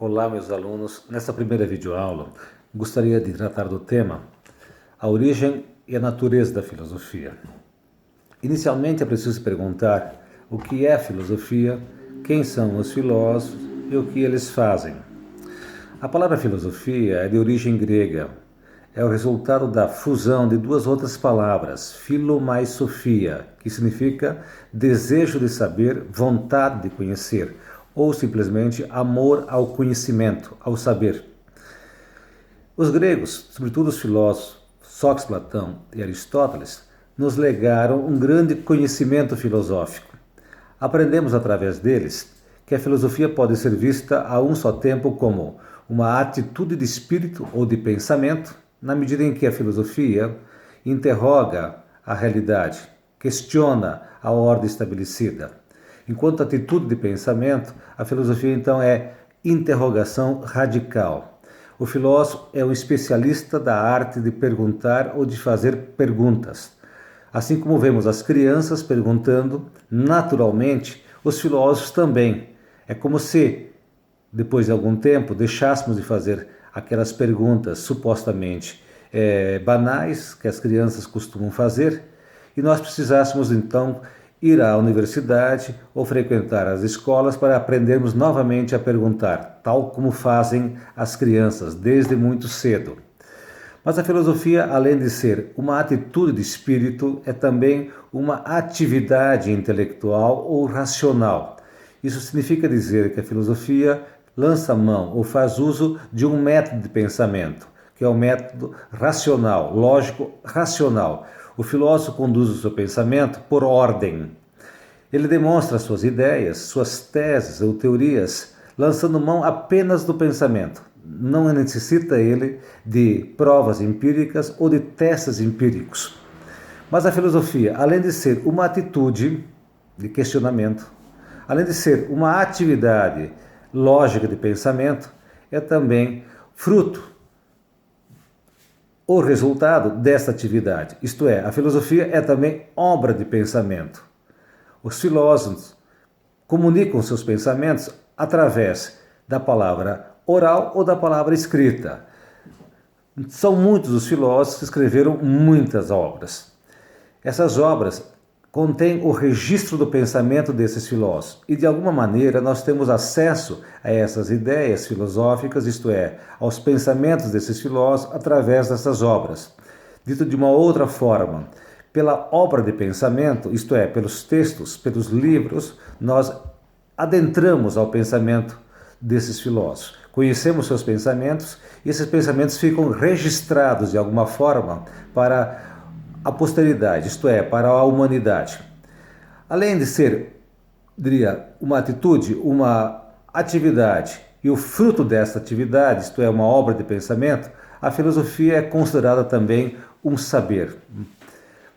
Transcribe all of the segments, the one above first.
Olá, meus alunos. Nessa primeira videoaula, gostaria de tratar do tema a origem e a natureza da filosofia. Inicialmente, é preciso perguntar o que é filosofia, quem são os filósofos e o que eles fazem. A palavra filosofia é de origem grega. É o resultado da fusão de duas outras palavras, philo mais sophia, que significa desejo de saber, vontade de conhecer, ou simplesmente amor ao conhecimento, ao saber. Os gregos, sobretudo os filósofos Sócrates, Platão e Aristóteles, nos legaram um grande conhecimento filosófico. Aprendemos através deles que a filosofia pode ser vista a um só tempo como uma atitude de espírito ou de pensamento, na medida em que a filosofia interroga a realidade, questiona a ordem estabelecida. Enquanto atitude de pensamento, a filosofia então é interrogação radical. O filósofo é um especialista da arte de perguntar ou de fazer perguntas. Assim como vemos as crianças perguntando, naturalmente, os filósofos também. É como se, depois de algum tempo, deixássemos de fazer aquelas perguntas supostamente banais que as crianças costumam fazer e nós precisássemos então ir à universidade ou frequentar as escolas para aprendermos novamente a perguntar, tal como fazem as crianças desde muito cedo. Mas a filosofia, além de ser uma atitude de espírito, é também uma atividade intelectual ou racional. Isso significa dizer que a filosofia lança mão ou faz uso de um método de pensamento, que é o método racional, lógico racional. O filósofo conduz o seu pensamento por ordem. Ele demonstra suas ideias, suas teses ou teorias, lançando mão apenas do pensamento. Não necessita ele de provas empíricas ou de testes empíricos. Mas a filosofia, além de ser uma atitude de questionamento, além de ser uma atividade lógica de pensamento, é também fruto ou resultado dessa atividade. Isto é, a filosofia é também obra de pensamento. Os filósofos comunicam seus pensamentos através da palavra oral ou da palavra escrita. São muitos os filósofos que escreveram muitas obras. Essas obras contém o registro do pensamento desses filósofos e de alguma maneira nós temos acesso a essas ideias filosóficas, isto é, aos pensamentos desses filósofos através dessas obras. Dito de uma outra forma, pela obra de pensamento, isto é, pelos textos, pelos livros, nós adentramos ao pensamento desses filósofos. Conhecemos seus pensamentos e esses pensamentos ficam registrados de alguma forma para a posteridade, isto é, para a humanidade. Além de ser, diria, uma atitude, uma atividade e o fruto dessa atividade, isto é, uma obra de pensamento, a filosofia é considerada também um saber.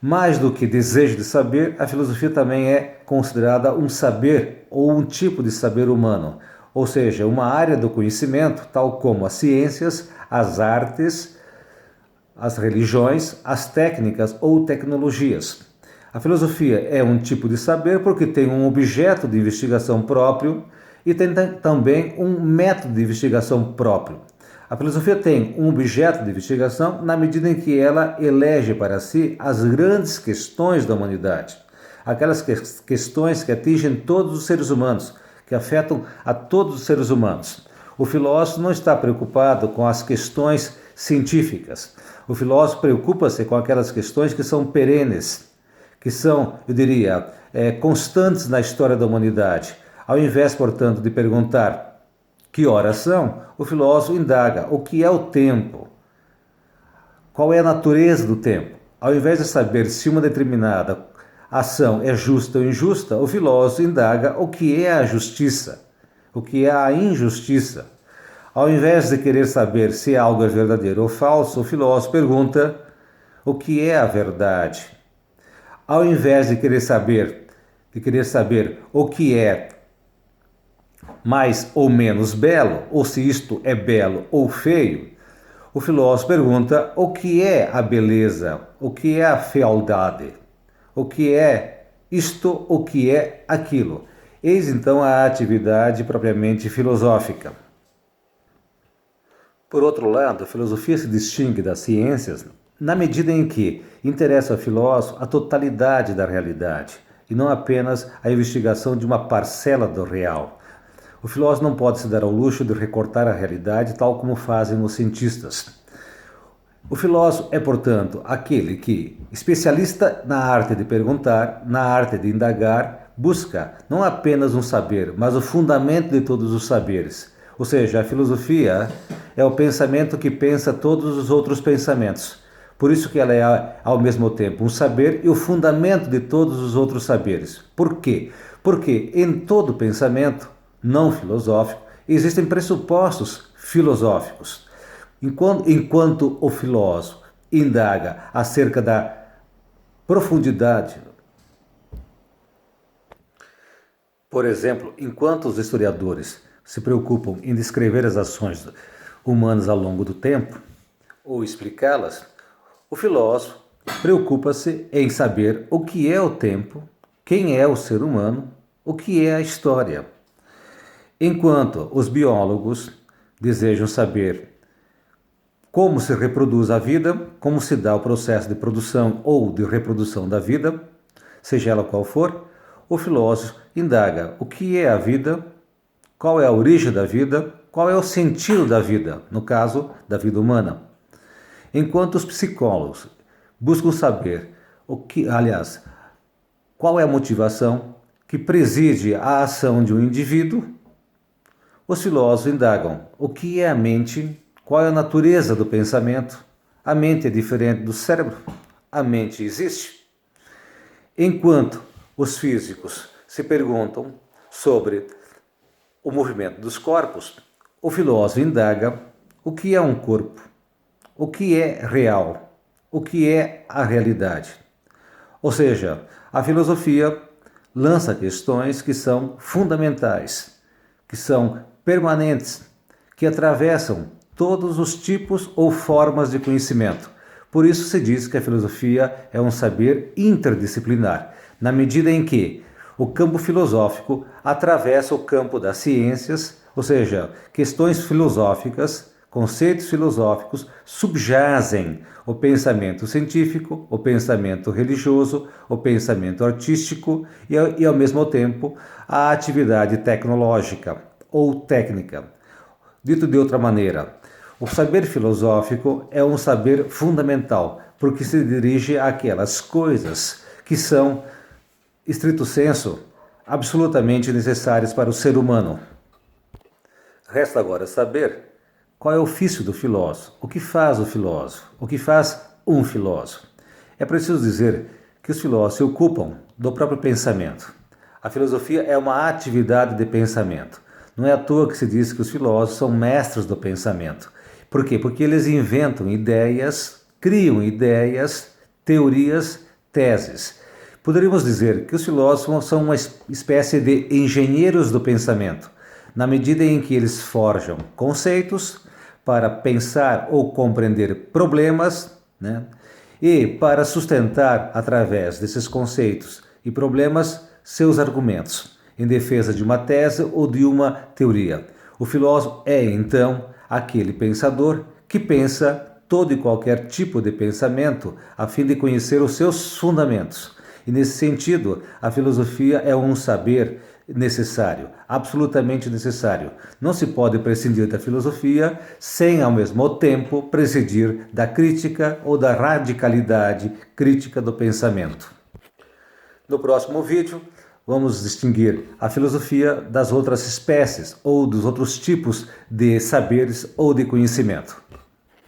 Mais do que desejo de saber, a filosofia também é considerada um saber ou um tipo de saber humano, ou seja, uma área do conhecimento, tal como as ciências, as artes, as religiões, as técnicas ou tecnologias. A filosofia é um tipo de saber porque tem um objeto de investigação próprio e tem também um método de investigação próprio. A filosofia tem um objeto de investigação na medida em que ela elege para si as grandes questões da humanidade, aquelas questões que atingem todos os seres humanos, que afetam a todos os seres humanos. O filósofo não está preocupado com as questões científicas. O filósofo preocupa-se com aquelas questões que são perenes, que são, eu diria, constantes na história da humanidade. Ao invés, portanto, de perguntar que horas são, o filósofo indaga o que é o tempo, qual é a natureza do tempo. Ao invés de saber se uma determinada ação é justa ou injusta, o filósofo indaga o que é a justiça, o que é a injustiça. Ao invés de querer saber se algo é verdadeiro ou falso, o filósofo pergunta o que é a verdade. Ao invés de querer saber o que é mais ou menos belo, ou se isto é belo ou feio, o filósofo pergunta o que é a beleza, o que é a fealdade, o que é isto, o que é aquilo. Eis então a atividade propriamente filosófica. Por outro lado, a filosofia se distingue das ciências na medida em que interessa ao filósofo a totalidade da realidade e não apenas a investigação de uma parcela do real. O filósofo não pode se dar ao luxo de recortar a realidade tal como fazem os cientistas. O filósofo é, portanto, aquele que, especialista na arte de perguntar, na arte de indagar, busca não apenas um saber, mas o fundamento de todos os saberes. Ou seja, a filosofia é o pensamento que pensa todos os outros pensamentos. Por isso que ela é, ao mesmo tempo, um saber e o fundamento de todos os outros saberes. Por quê? Porque em todo pensamento não filosófico existem pressupostos filosóficos. Enquanto o filósofo indaga acerca da profundidade, por exemplo, enquanto os historiadores se preocupam em descrever as ações humanas ao longo do tempo ou explicá-las, o filósofo preocupa-se em saber o que é o tempo, quem é o ser humano, o que é a história. Enquanto os biólogos desejam saber como se reproduz a vida, como se dá o processo de produção ou de reprodução da vida, seja ela qual for, o filósofo indaga o que é a vida, qual é a origem da vida, qual é o sentido da vida, no caso da vida humana. Enquanto os psicólogos buscam saber qual é a motivação que preside a ação de um indivíduo, os filósofos indagam o que é a mente, qual é a natureza do pensamento. A mente é diferente do cérebro? A mente existe? Enquanto os físicos se perguntam sobre o movimento dos corpos, o filósofo indaga o que é um corpo, o que é real, o que é a realidade. Ou seja, a filosofia lança questões que são fundamentais, que são permanentes, que atravessam todos os tipos ou formas de conhecimento. Por isso se diz que a filosofia é um saber interdisciplinar, na medida em que o campo filosófico atravessa o campo das ciências, ou seja, questões filosóficas, conceitos filosóficos subjazem o pensamento científico, o pensamento religioso, o pensamento artístico e ao mesmo tempo, a atividade tecnológica ou técnica. Dito de outra maneira, o saber filosófico é um saber fundamental, porque se dirige àquelas coisas que são, estrito sensu, absolutamente necessárias para o ser humano. Resta agora saber qual é o ofício do filósofo, o que faz o filósofo, o que faz um filósofo. É preciso dizer que os filósofos se ocupam do próprio pensamento. A filosofia é uma atividade de pensamento. Não é à toa que se diz que os filósofos são mestres do pensamento. Por quê? Porque eles inventam ideias, criam ideias, teorias, teses. Poderíamos dizer que os filósofos são uma espécie de engenheiros do pensamento, na medida em que eles forjam conceitos para pensar ou compreender problemas, e para sustentar, através desses conceitos e problemas, seus argumentos, em defesa de uma tese ou de uma teoria. O filósofo é, então, aquele pensador que pensa todo e qualquer tipo de pensamento a fim de conhecer os seus fundamentos. E nesse sentido, a filosofia é um saber necessário, absolutamente necessário. Não se pode prescindir da filosofia sem, ao mesmo tempo, prescindir da crítica ou da radicalidade crítica do pensamento. No próximo vídeo, vamos distinguir a filosofia das outras espécies ou dos outros tipos de saberes ou de conhecimento.